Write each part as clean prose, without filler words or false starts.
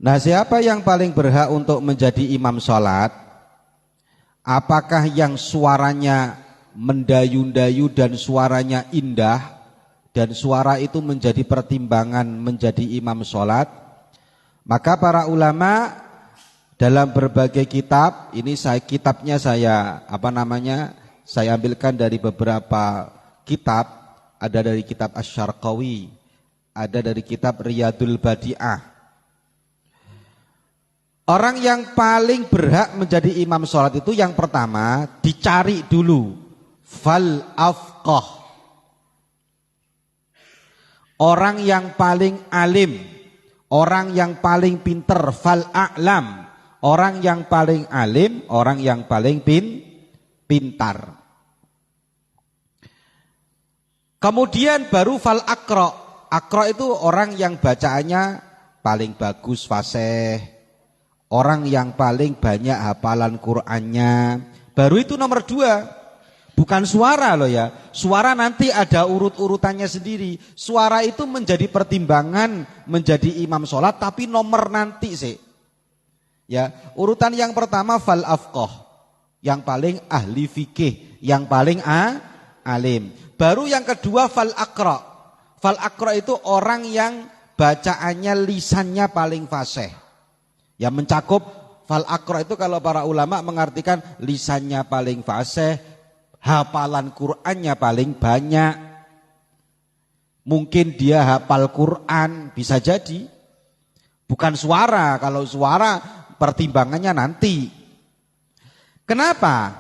Nah, siapa yang paling berhak untuk menjadi imam sholat? Apakah yang suaranya mendayu-dayu dan suaranya indah, dan suara itu menjadi pertimbangan menjadi imam sholat? Maka para ulama dalam berbagai kitab, ini kitabnya saya ambilkan dari beberapa kitab. Ada dari kitab Asy-Syarqawi, ada dari kitab Riyadul Badi'ah. Orang yang paling berhak menjadi imam sholat itu yang pertama dicari dulu fal afqah, orang yang paling alim, orang yang paling pinter, fal a'lam, orang yang paling alim, orang yang paling pintar. Kemudian baru fal aqra. Aqra itu orang yang bacaannya paling bagus, fasih, orang yang paling banyak hafalan Qur'annya. Baru itu nomor 2. Bukan suara loh ya. Suara nanti ada urut-urutannya sendiri. Suara itu menjadi pertimbangan menjadi imam sholat, tapi nomor nanti sih. Ya, urutan yang pertama fal afqah, yang paling ahli fikih, yang paling alim. Baru yang kedua fal aqra. Fal aqra itu orang yang bacaannya lisannya paling fasih. Yang mencakup fal aqra itu kalau para ulama mengartikan lisannya paling fasih, hafalan Qur'annya paling banyak. Mungkin dia hafal Qur'an, bisa jadi. Bukan suara, kalau suara pertimbangannya nanti. Kenapa?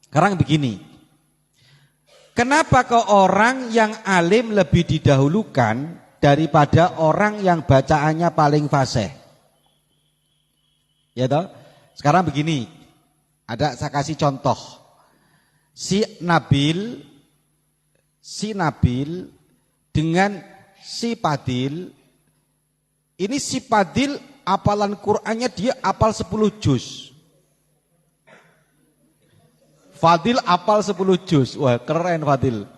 Sekarang begini. Kenapa ke orang yang alim lebih didahulukan daripada orang yang bacaannya paling fasih? Ya toh? Sekarang begini. Saya kasih contoh. Si Nabil dengan si Padil. Ini si Padil hafalan Qur'annya dia hafal 10 juz. Fadil hafal 10 juz. Wah, keren Fadil.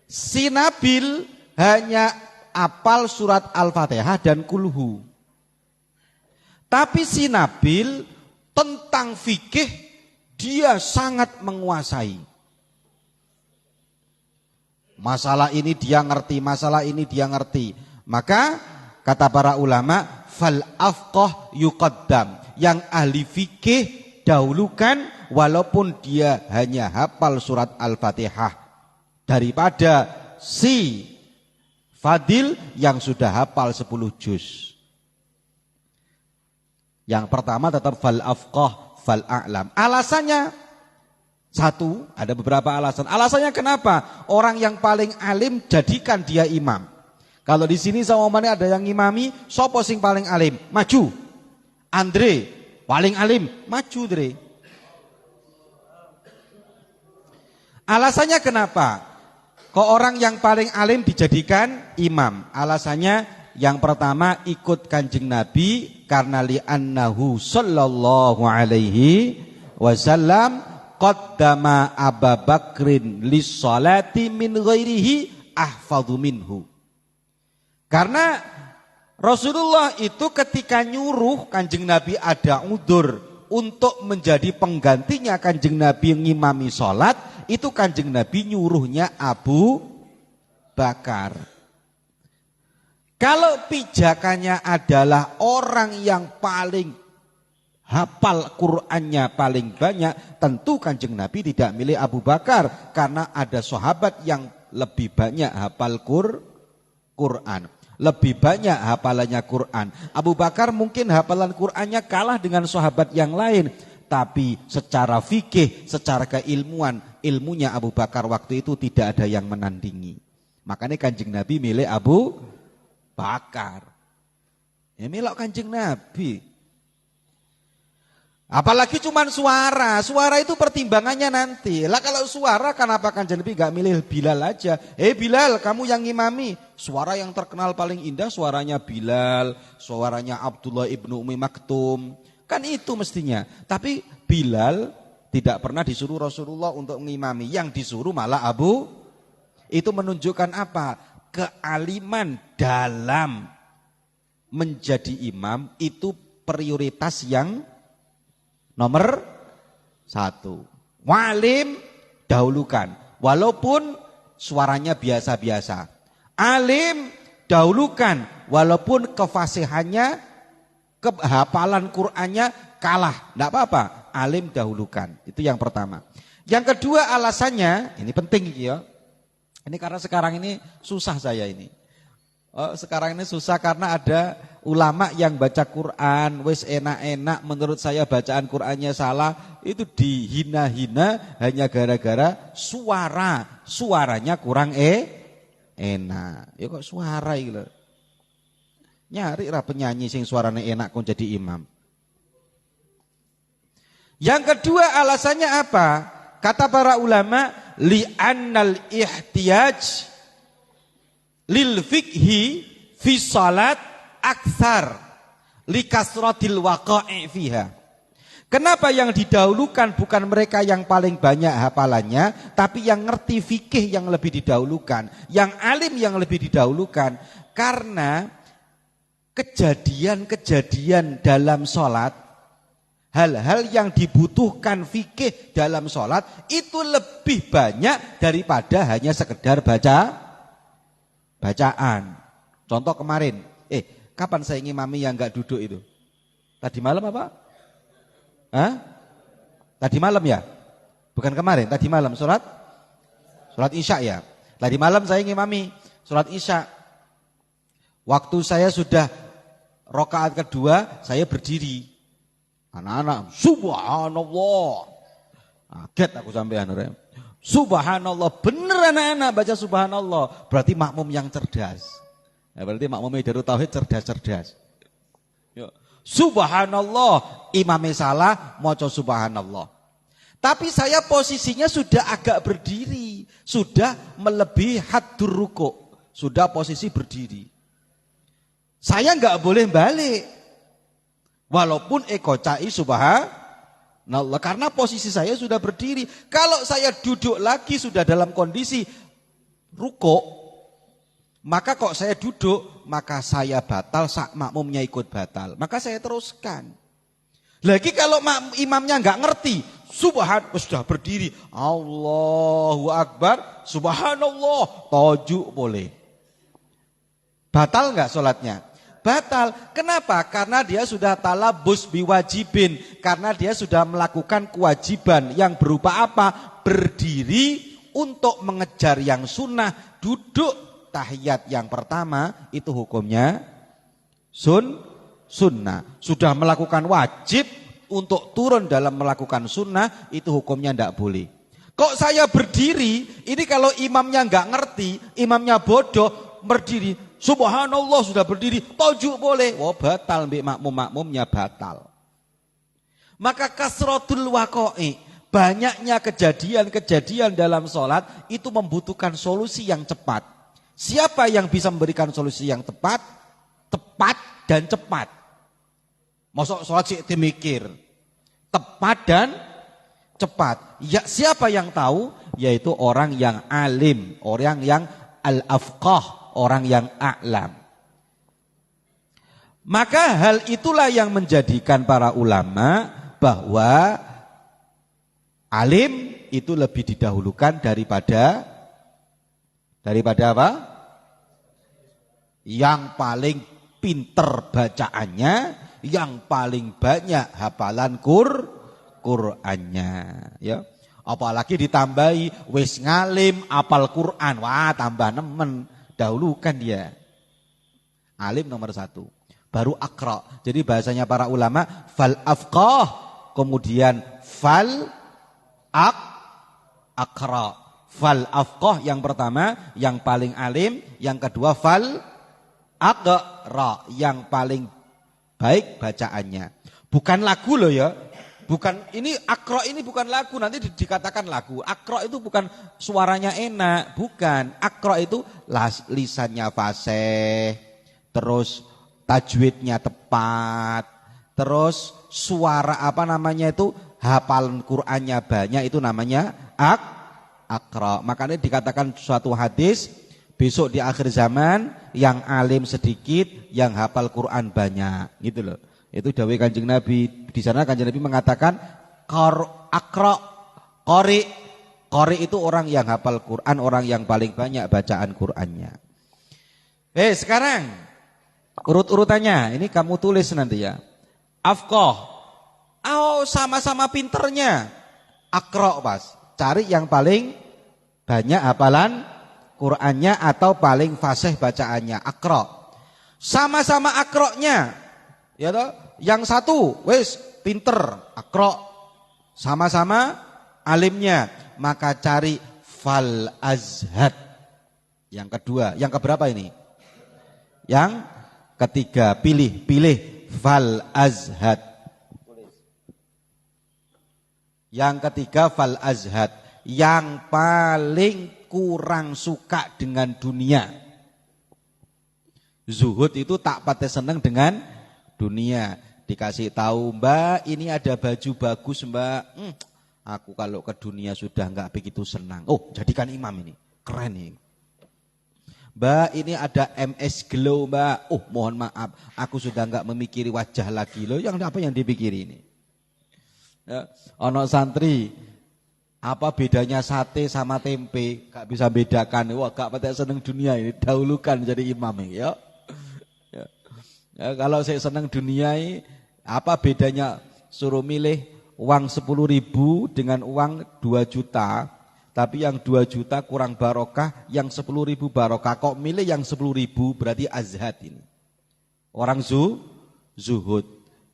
Si Nabil hanya hafal surat Al-Fatihah dan Kulhu. Tapi si Nabil tentang fikih dia sangat menguasai. Masalah ini dia ngerti, masalah ini dia ngerti. Maka kata para ulama, fal afqah yuqaddam. Yang ahli fikih dahulukan walaupun dia hanya hafal surat Al-Fatihah daripada si Fadil yang sudah hafal 10 juz. Yang pertama tetap fal afqah fal a'lam. Alasannya satu, ada beberapa alasan. Alasannya kenapa? Orang yang paling alim jadikan dia imam. Kalau di sini sama ada yang imami, sopo sing paling alim? Maju. Andre paling alim, maju Andre. Alasannya kenapa? Kok orang yang paling alim dijadikan imam? Alasannya yang pertama ikut Kanjeng Nabi karena li'annahu sallallahu alaihi wasallam qaddama Abu Bakrin lis-salati min ghairihi ahfadhu minhu. Karena Rasulullah itu ketika nyuruh Kanjeng Nabi ada udzur untuk menjadi penggantinya Kanjeng Nabi ngimami sholat, itu Kanjeng Nabi nyuruhnya Abu Bakar. Kalau pijakannya adalah orang yang paling hafal Qur'annya paling banyak, tentu Kanjeng Nabi tidak milih Abu Bakar karena ada sahabat yang lebih banyak hafal Qur'an. Lebih banyak hafalannya Quran. Abu Bakar mungkin hafalan Qurannya kalah dengan sahabat yang lain. Tapi secara fikih, secara keilmuan, ilmunya Abu Bakar waktu itu tidak ada yang menandingi. Makanya Kanjeng Nabi milih Abu Bakar. Ya milih Kanjeng Nabi. Apalagi cuman suara. Suara itu pertimbangannya nanti. Lah kalau suara kenapa Kanjeng Nabi gak milih Bilal aja? Bilal, kamu yang ngimami. Suara yang terkenal paling indah suaranya Bilal, suaranya Abdullah ibnu Umi Maktum. Kan itu mestinya. Tapi Bilal tidak pernah disuruh Rasulullah untuk ngimami. Yang disuruh malah Abu. Itu menunjukkan apa? Kealiman dalam menjadi imam itu prioritas yang nomor 1. Walim dahulukan, walaupun suaranya biasa-biasa. Alim dahulukan, walaupun kefasihannya, kehafalan Qur'annya kalah, tidak apa-apa. Alim dahulukan, itu yang pertama. Yang kedua alasannya, ini penting ya. Ini karena sekarang ini susah saya ini. Sekarang ini susah karena ada ulama yang baca Quran wis enak-enak, menurut saya bacaan Qurannya salah, itu dihina-hina hanya gara-gara suaranya kurang enak. Ya kok suara iki lho. Nyari ra penyanyi sing suaranya enak kok jadi imam. Yang kedua alasannya apa? Kata para ulama, li'annal ihtiyaj lil fikhi fi salat aktsar likasratil waqa'i fiha. Kenapa yang didahulukan bukan mereka yang paling banyak hafalannya, tapi yang ngerti fikih yang lebih didahulukan, yang alim yang lebih didahulukan? Karena kejadian-kejadian dalam sholat, hal-hal yang dibutuhkan fikih dalam sholat itu lebih banyak daripada hanya sekedar bacaan. Contoh kemarin, kapan saya ngimami yang enggak duduk itu? Tadi malam apa? Tadi malam ya? Bukan kemarin, tadi malam sholat Isya ya. Tadi malam saya ngimami sholat Isya. Waktu saya sudah rakaat kedua, saya berdiri. Anak-anak, subhanallah. Kaget aku sampean. Subhanallah, bener anak-anak baca subhanallah. Berarti makmum yang cerdas. Ya, berarti makmum Darut Tauhid cerdas-cerdas. Subhanallah, imamnya salah, maca subhanallah. Tapi saya posisinya sudah agak berdiri, sudah melebihi haddur ruku', sudah posisi berdiri. Saya enggak boleh balik. Walaupun ekocai subhanallah, karena posisi saya sudah berdiri. Kalau saya duduk lagi sudah dalam kondisi ruku', maka kok saya duduk, maka saya batal, sak makmumnya ikut batal. Maka saya teruskan. Lagi kalau imamnya enggak ngerti, sudah berdiri, Allahu Akbar, subhanallah, tojuk boleh. Batal enggak sholatnya? Batal. Kenapa? Karena dia sudah talabus biwajibin. Karena dia sudah melakukan kewajiban yang berupa apa? Berdiri untuk mengejar yang sunnah. Duduk tahiyat yang pertama itu hukumnya sunnah. Sudah melakukan wajib untuk turun dalam melakukan sunnah, itu hukumnya tidak boleh. Kok saya berdiri? Ini kalau imamnya nggak ngerti, imamnya bodoh, berdiri. Subhanallah sudah berdiri, tojuk boleh. Wah, batal mbek makmum-makmumnya batal. Maka kasratul waqa'i, banyaknya kejadian-kejadian dalam sholat itu membutuhkan solusi yang cepat. Siapa yang bisa memberikan solusi yang tepat dan cepat? Masuk sholat sih mikir, tepat dan cepat. Ya, siapa yang tahu? Yaitu orang yang alim, orang yang al-afqah, orang yang a'lam. Maka hal itulah yang menjadikan para ulama bahwa alim itu lebih didahulukan daripada apa? Yang paling pinter bacaannya, yang paling banyak hafalan Qur'annya, ya. Apalagi ditambahi wis ngalim apal Qur'an, wah tambah nemen, dahulukan dia. Alim nomor 1, baru akra. Jadi bahasanya para ulama fal afqah, kemudian fal akra. Fal afqah yang pertama, yang paling alim, yang kedua fal akra, yang paling baik bacaannya. Bukan lagu loh ya. Bukan, ini akra ini bukan lagu, nanti dikatakan lagu. Akra itu bukan suaranya enak, bukan. Akra itu lisannya fasih, terus tajwidnya tepat, terus suara apa namanya itu, hafalan Qur'annya banyak, itu namanya akra. Makanya dikatakan suatu hadis, Besok di akhir zaman yang alim sedikit, yang hafal Quran banyak, gitu loh. Itu dawuh Kanjeng Nabi. Di sana Kanjeng Nabi mengatakan qari itu orang yang hafal Quran, orang yang paling banyak bacaan Qurannya. Sekarang urut-urutannya ini kamu tulis nanti ya. Afqah. Sama-sama pinternya. Aqra pas. Cari yang paling banyak hafalan Qur'annya atau paling fasih bacaannya, Aqra. Sama-sama Aqra'nya. Ya toh? Yang satu wis pinter, Aqra. Sama-sama alimnya, maka cari fal azhad. Yang kedua, yang keberapa ini? Yang ketiga, pilih fal azhad. Yang ketiga fal azhad, yang paling kurang suka dengan dunia. Zuhud itu tak patah seneng dengan dunia. Dikasih tahu, Mbak ini ada baju bagus Mbak. Aku kalau ke dunia sudah enggak begitu senang. Jadikan imam ini, keren ini. Mbak ini ada MS Glow Mbak. Mohon maaf, aku sudah enggak memikiri wajah lagi loh. Yang apa yang dipikiri ini? Ya, ono santri, apa bedanya sate sama tempe? Gak bisa bedakan. Wah, gak patah seneng dunia ini. Dahulukan jadi imam ya. Ya, kalau saya seneng dunia ini, apa bedanya? Suruh milih uang 10.000 dengan uang 2 juta. Tapi yang 2 juta kurang barokah, yang 10.000 barokah. Kok milih yang 10.000 berarti azhad ini. Orang zuhud.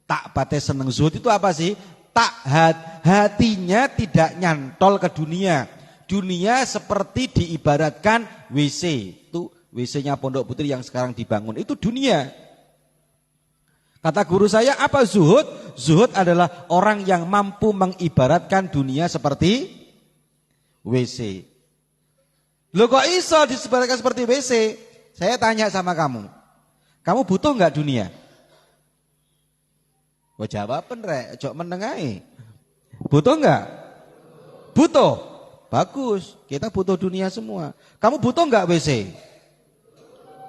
Tak patah seneng zuhud itu apa sih? Hatinya tidak nyantol ke dunia. Dunia seperti diibaratkan WC. Itu WC-nya Pondok Putri yang sekarang dibangun. Itu dunia. Kata guru saya, apa zuhud? Zuhud adalah orang yang mampu mengibaratkan dunia seperti WC. Loh kok iso diibaratkan seperti WC? Saya tanya sama kamu. Kamu butuh enggak dunia? Jawaban rek, cok menengai. Butuh enggak? Butuh. Bagus, kita butuh dunia semua. Kamu butuh enggak WC?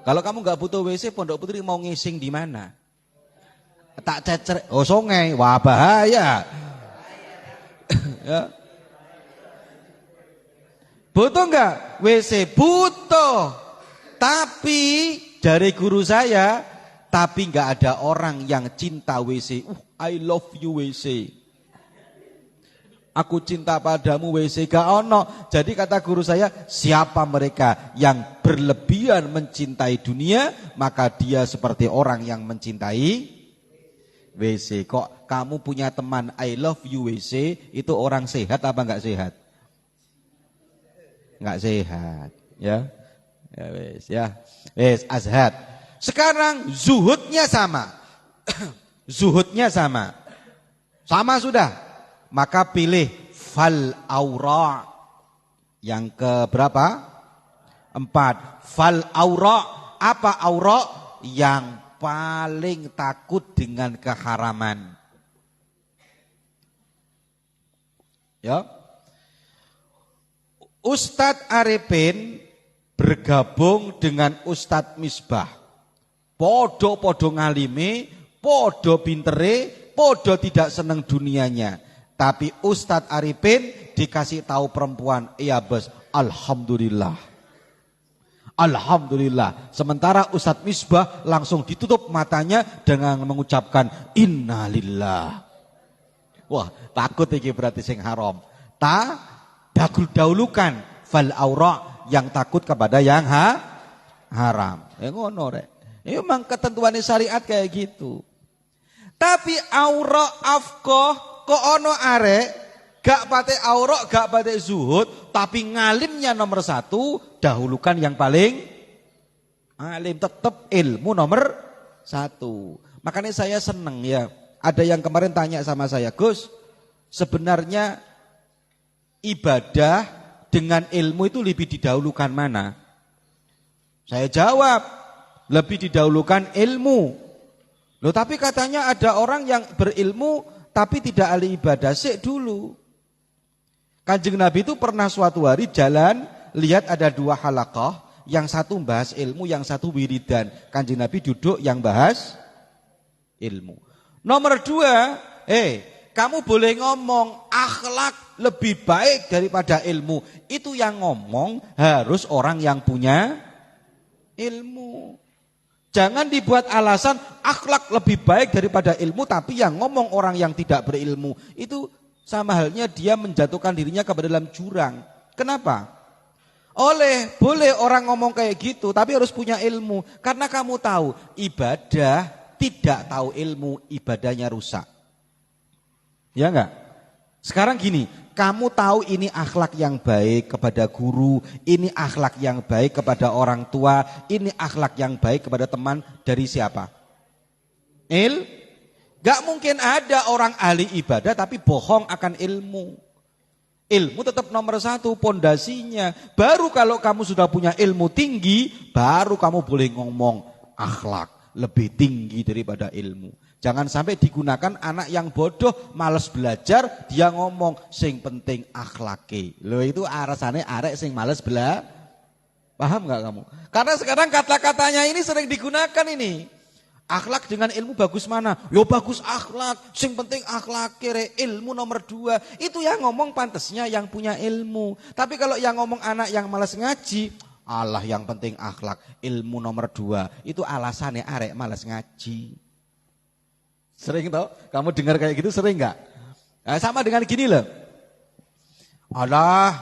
Kalau kamu enggak butuh WC, Pondok Putri mau ngising di mana? Tak cecer, sungai, wah bahaya. Ya. Butuh enggak WC? Butuh. Tapi dari guru saya, tapi enggak ada orang yang cinta WC. I love you WC. Aku cinta padamu WC, gak ono. Jadi kata guru saya, siapa mereka yang berlebihan mencintai dunia, maka dia seperti orang yang mencintai WC. Kok kamu punya teman I love you WC, itu orang sehat apa enggak sehat? Enggak sehat, ya. Ya wes, ya. Wes azhad. Sekarang zuhudnya sama. Zuhudnya sama. Sama sudah. Maka pilih fal aura. Yang ke berapa? 4. Fal aura. Apa aura? Yang paling takut dengan keharaman. Ya. Ustadz Arifin bergabung dengan Ustadz Misbah. Podo-podo ngalime, podo pintere, podo tidak seneng dunianya. Tapi Ustadz Arifin dikasih tahu perempuan, iya bos, alhamdulillah. Alhamdulillah. Sementara Ustadz Misbah langsung ditutup matanya dengan mengucapkan innalillah. Wah, takut iki berarti sing haram. Dahulukan fal aura, yang takut kepada yang haram. Ngono rek. Memang ketentuan syariat kayak gitu. Tapi aura afqah kok ono arek gak pate aura, gak pate zuhud, tapi ngalimnya nomor 1, dahulukan yang paling alim, tetap ilmu nomor 1. Makanya saya seneng ya. Ada yang kemarin tanya sama saya, Gus, sebenarnya ibadah dengan ilmu itu lebih didahulukan mana? Saya jawab, lebih didahulukan ilmu. Loh tapi katanya ada orang yang berilmu tapi tidak ahli ibadah. Sik dulu. Kanjeng Nabi itu pernah suatu hari jalan, lihat ada 2 halaqah yang satu bahas ilmu, yang satu wiridan. Kanjeng Nabi duduk yang bahas ilmu. Nomor 2, kamu boleh ngomong akhlak lebih baik daripada ilmu. Itu yang ngomong harus orang yang punya ilmu. Jangan dibuat alasan akhlak lebih baik daripada ilmu, tapi yang ngomong orang yang tidak berilmu. Itu sama halnya dia menjatuhkan dirinya kepada dalam jurang. Kenapa? Boleh orang ngomong kayak gitu, tapi harus punya ilmu. Karena kamu tahu, ibadah tidak tahu ilmu, ibadahnya rusak. Ya enggak? Sekarang gini, kamu tahu ini akhlak yang baik kepada guru, ini akhlak yang baik kepada orang tua, ini akhlak yang baik kepada teman, dari siapa? Gak mungkin ada orang ahli ibadah tapi bohong akan ilmu. Ilmu tetap nomor 1, pondasinya. Baru kalau kamu sudah punya ilmu tinggi, baru kamu boleh ngomong akhlak lebih tinggi daripada ilmu. Jangan sampai digunakan anak yang bodoh, malas belajar, dia ngomong sing penting akhlake. Loh itu alasannya arek sing malas belajar. Paham gak kamu? Karena sekarang kata-katanya ini sering digunakan ini. Akhlak dengan ilmu bagus mana? Yo bagus akhlak, sing penting akhlak kere, ilmu nomor 2. Itu yang ngomong pantasnya yang punya ilmu. Tapi kalau yang ngomong anak yang malas ngaji, Allah yang penting akhlak, ilmu nomor 2. Itu alasannya arek malas ngaji. Sering tau? Kamu dengar kayak gitu sering gak? Nah, sama dengan gini loh. Allah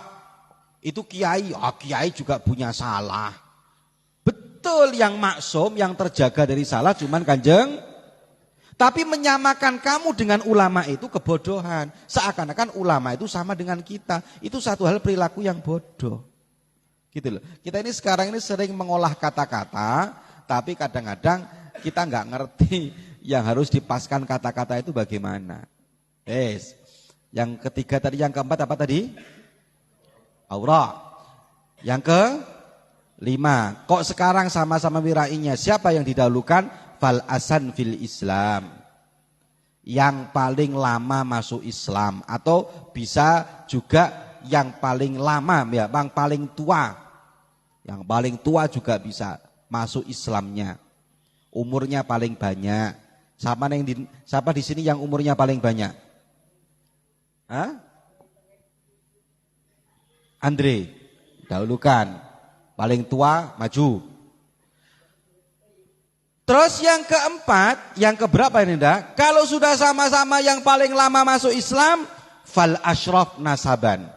itu kiai, kiai juga punya salah. Betul, yang maksum, yang terjaga dari salah cuman Kanjeng. Tapi menyamakan kamu dengan ulama itu kebodohan. Seakan-akan ulama itu sama dengan kita. Itu satu hal perilaku yang bodoh. Gitu loh. Kita ini sekarang ini sering mengolah kata-kata, tapi kadang-kadang kita nggak ngerti yang harus dipaskan kata-kata itu bagaimana. Yang ketiga tadi, yang keempat apa tadi? Aura. Yang ke 5. Kok sekarang sama-sama wirainya? Siapa yang didahulukan? Fal asan fil Islam. Yang paling lama masuk Islam, atau bisa juga yang paling lama, ya, yang paling tua. Yang paling tua juga bisa masuk Islamnya. Umurnya paling banyak. Siapa di sini yang umurnya paling banyak? Hah? Andre, dahulukan. Paling tua maju. Terus yang keempat, yang keberapa ini dah? Kalau sudah sama-sama yang paling lama masuk Islam, fal asyraf nasaban.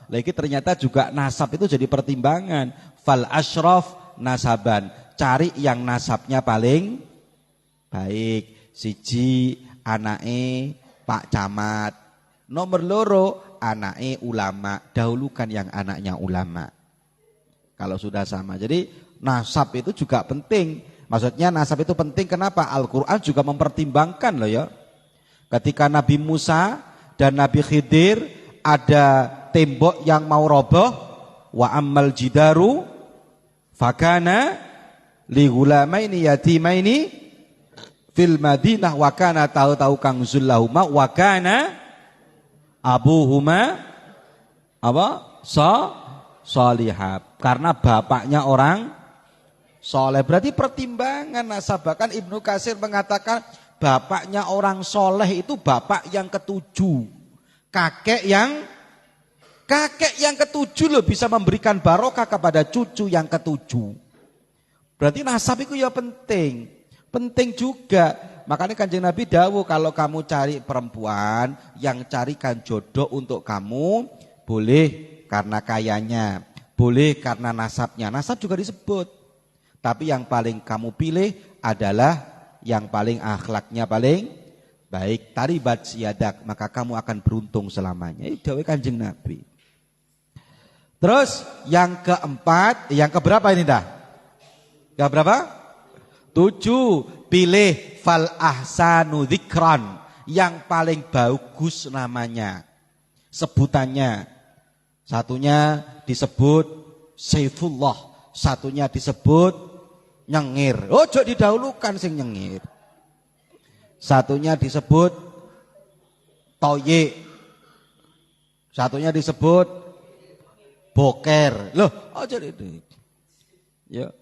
Lagi ternyata juga nasab itu jadi pertimbangan. Fal asyraf nasaban. Cari yang nasabnya paling baik. Siji anake Pak Camat. Nomor loro anake ulama. Dahulukan yang anaknya ulama. Kalau sudah sama. Jadi nasab itu juga penting. Maksudnya nasab itu penting kenapa? Al-Quran juga mempertimbangkan loh ya. Ketika Nabi Musa dan Nabi Khidir ada tembok yang mau roboh. Wa ammal jidaru fakana li gulamaini yatimaini fil madinah wa kana tahu kangzul lahuma wa kana abuhuma apa? Solihab, karena bapaknya orang soleh. Berarti pertimbangan nasab. Bahkan Ibnu Katsir mengatakan bapaknya orang soleh itu bapak yang ke-7, kakek yang ke-7 loh bisa memberikan barokah kepada cucu yang ke-7. Berarti nasab itu ya penting juga. Makanya Kanjeng Nabi dawuh, kalau kamu cari perempuan yang carikan jodoh untuk kamu, boleh karena kayanya, boleh karena nasabnya. Nasab juga disebut. Tapi yang paling kamu pilih adalah yang paling akhlaknya paling baik. Taribat siyadak, maka kamu akan beruntung selamanya. Itu dawuh Kanjeng Nabi. Terus yang keempat, yang keberapa ini dah? Yang berapa? 7. Pilih fal ahsanu dzikran, yang paling bagus namanya, sebutannya. Satunya disebut Saifullah, satunya disebut nyengir. Ojo didahulukan sing nyengir. Satunya disebut Toyik, satunya disebut Boker. Loh, ojo Ya.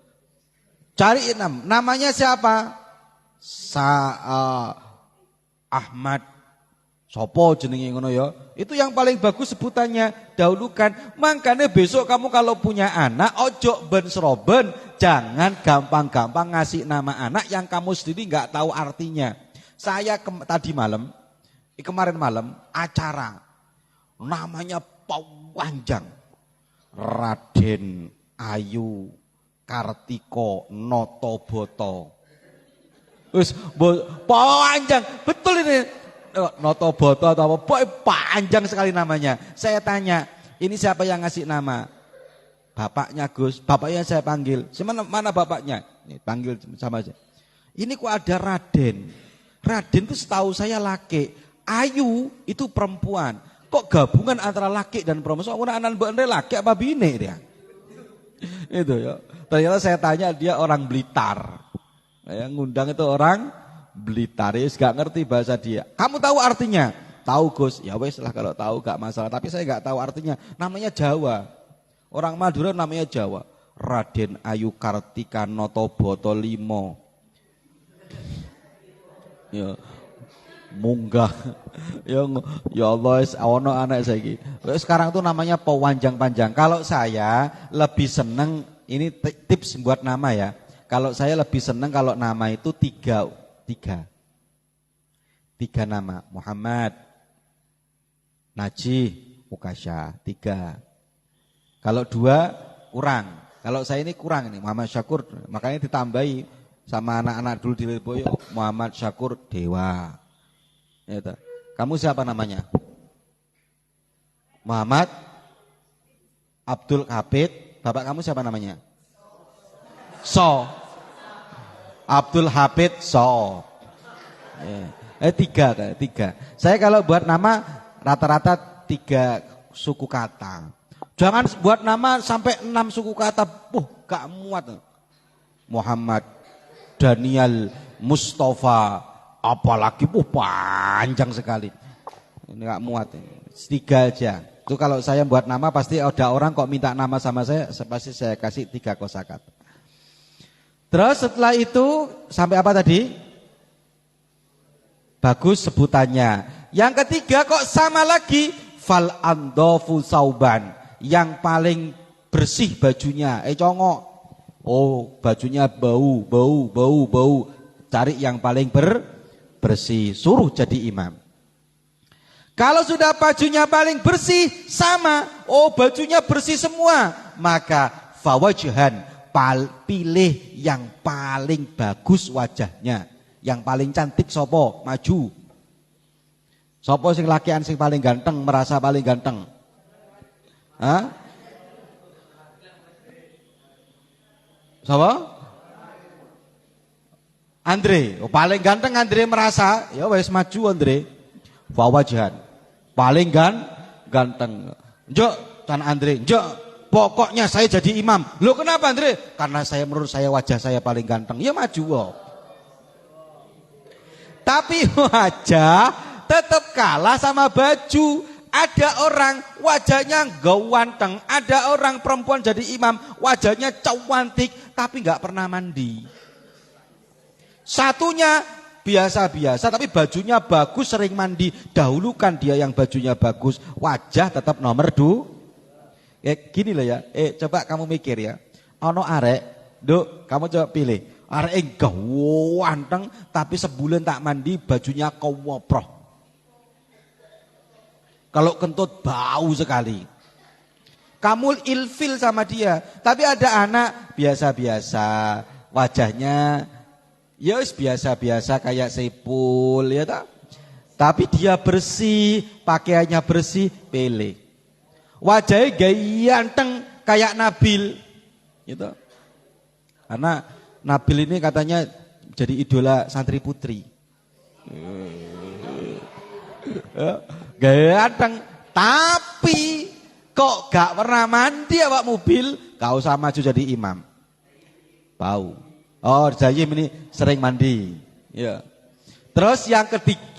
Cari namanya siapa? Ahmad. Sopo jenenge ngono ya. Itu yang paling bagus sebutannya, dahulukan. Makanya besok kamu kalau punya anak, ojo ben seroben, jangan gampang-gampang ngasih nama anak yang kamu sendiri nggak tahu artinya. Saya kemarin malam acara namanya panjang, Raden Ayu Kartiko Notoboto. Wis panjang, betul ini. Notoboto atau apa? Panjang sekali namanya. Saya tanya, ini siapa yang ngasih nama? Bapaknya Gus, bapaknya saya panggil. Mana bapaknya? Nih, panggil sama aja. Ini kok ada Raden. Raden itu setahu saya laki. Ayu itu perempuan. Kok gabungan antara laki dan perempuan? Soalnya anak bener laki apa bini dia? Itu ya. Ternyata saya tanya dia orang Blitar. Yang ngundang itu orang Blitar, gak ngerti bahasa dia. Kamu tahu artinya? Tahu Gus. Ya wes lah kalau tahu gak masalah. Tapi saya gak tahu artinya. Namanya Jawa. Orang Madura namanya Jawa. Raden Ayu Kartika Notoboto Limo. Ya. Munggah. Ya Allah, ono anak saya iki. Sekarang tuh namanya panjang-panjang. Kalau saya lebih seneng, ini tips buat nama ya. Kalau saya lebih seneng kalau nama itu tiga nama. Muhammad, Najih, Mukasya, 3. Kalau 2 kurang. Kalau saya ini kurang ini Muhammad Syakur, makanya ditambahi sama anak-anak dulu di Lirboyo Muhammad Syakur Dewa. Ya, kamu siapa namanya? Muhammad Abdul Habib. Bapak kamu siapa namanya? Abdul Habib So. 3. Saya kalau buat nama rata-rata 3 suku kata. Jangan buat nama sampai 6 suku kata. Gak muat. Muhammad, Daniel, Mustafa, apalagi panjang sekali. Ini gak muat. 3 aja. Itu kalau saya buat nama pasti ada orang kok minta nama sama saya, pasti saya kasih 3 kosakata. Terus setelah itu sampai apa tadi? Bagus sebutannya. Yang ketiga kok sama lagi? Fal andofu sauban. Yang paling bersih bajunya. Congok. Oh, bajunya bau. Cari yang paling bersih. Suruh jadi imam. Kalau sudah bajunya paling bersih, sama. Oh, bajunya bersih semua. Maka fawajhan. Pilih yang paling bagus wajahnya, yang paling cantik sopo, maju. Sopo sing lakian sing paling ganteng, merasa paling ganteng. Hah? Sopo? Andre, paling ganteng Andre merasa, ya wes maju Andre. Fawajan, paling ganteng. Njok, Tan Andre, njok. Pokoknya saya jadi imam. Loh kenapa Andre? Karena menurut saya wajah saya paling ganteng. Ya maju loh. Tapi wajah tetap kalah sama baju. Ada orang wajahnya ganteng, ada orang perempuan jadi imam wajahnya cantik tapi nggak pernah mandi. Satunya biasa-biasa tapi bajunya bagus, sering mandi. Dahulukan dia yang bajunya bagus, wajah tetap nomor 2. Gini loh ya, coba kamu mikir ya. Ono arek, Duk, kamu coba pilih. Arek ganteng tapi sebulan tak mandi bajunya kowoproh. Kalau kentut bau sekali. Kamu ilfil sama dia, tapi ada anak biasa-biasa, wajahnya ya biasa-biasa kayak Sepul ya tak? Tapi dia bersih, pakaiannya bersih, pilih. Wajahnya ganteng kayak Nabil gitu. Karena Nabil ini katanya jadi idola santri putri. Ganteng tapi kok gak pernah mandi awak mobil, gak usah maju jadi imam. Bau. Oh, Jayim ini sering mandi. Ya. Terus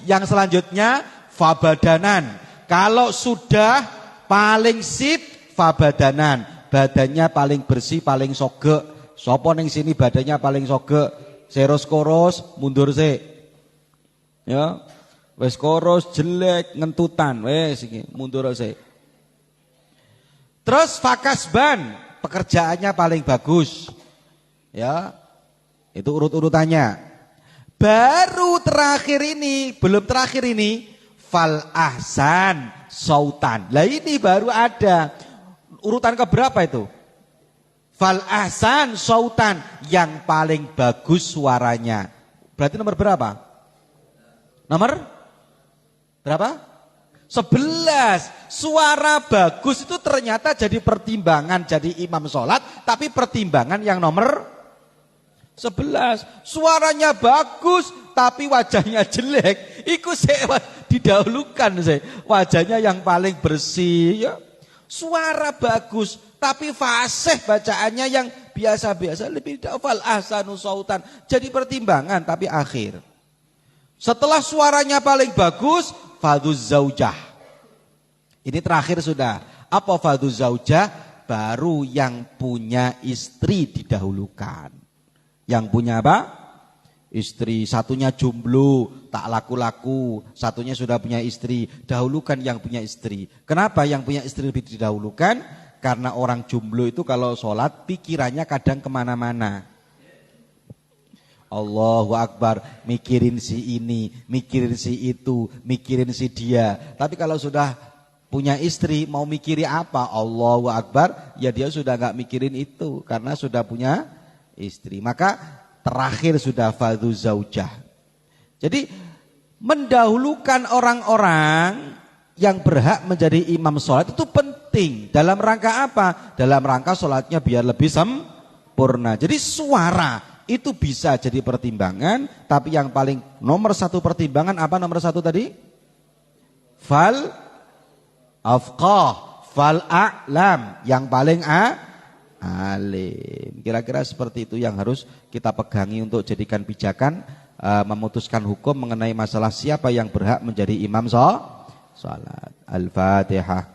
yang selanjutnya fabadanan. Kalau sudah paling sip fabadanan, badannya paling bersih, paling sogek, Sopo ning sini badannya paling sogek, seros koros mundur sik. Ya. Wis koros jelek ngentutan, wis iki mundur sik. Terus fakasban, pekerjaannya paling bagus. Ya. Itu urut-urutannya. Baru terakhir ini, belum terakhir ini, fal ahsan sautan. Lah ini baru ada. Urutan keberapa itu? Fal ahsan sautan, yang paling bagus suaranya. Berarti nomor berapa? Nomor berapa? 11. Suara bagus itu ternyata jadi pertimbangan jadi imam sholat, tapi pertimbangan yang nomor 11. Suaranya bagus tapi wajahnya jelek, iku didahulukan sih. Wajahnya yang paling bersih ya. Suara bagus tapi fasih bacaannya yang biasa-biasa, lebih dafal ahsanu sautan. Jadi pertimbangan tapi akhir. Setelah suaranya paling bagus, fadhuz zaujah. Ini terakhir sudah. Apa fadhuz zaujah? Baru yang punya istri didahulukan. Yang punya apa? Istri. Satunya jomblo, tak laku-laku. Satunya sudah punya istri. Dahulukan yang punya istri. Kenapa yang punya istri lebih didahulukan? Karena orang jomblo itu kalau sholat pikirannya kadang kemana-mana. Allahu Akbar, mikirin si ini, mikirin si itu, mikirin si dia. Tapi kalau sudah punya istri mau mikiri apa? Allahu Akbar, ya dia sudah gak mikirin itu karena sudah punya istri. Maka terakhir sudah fadhu zaujah. Jadi mendahulukan orang-orang yang berhak menjadi imam sholat itu penting. Dalam rangka apa? Dalam rangka sholatnya biar lebih sempurna. Jadi suara itu bisa jadi pertimbangan, tapi yang paling nomor satu pertimbangan apa nomor satu tadi? Fal afqah, fal a'lam, yang paling alim. Kira-kira seperti itu yang harus kita pegangi untuk jadikan pijakan memutuskan hukum mengenai masalah siapa yang berhak menjadi imam sholat. Al-Fatihah.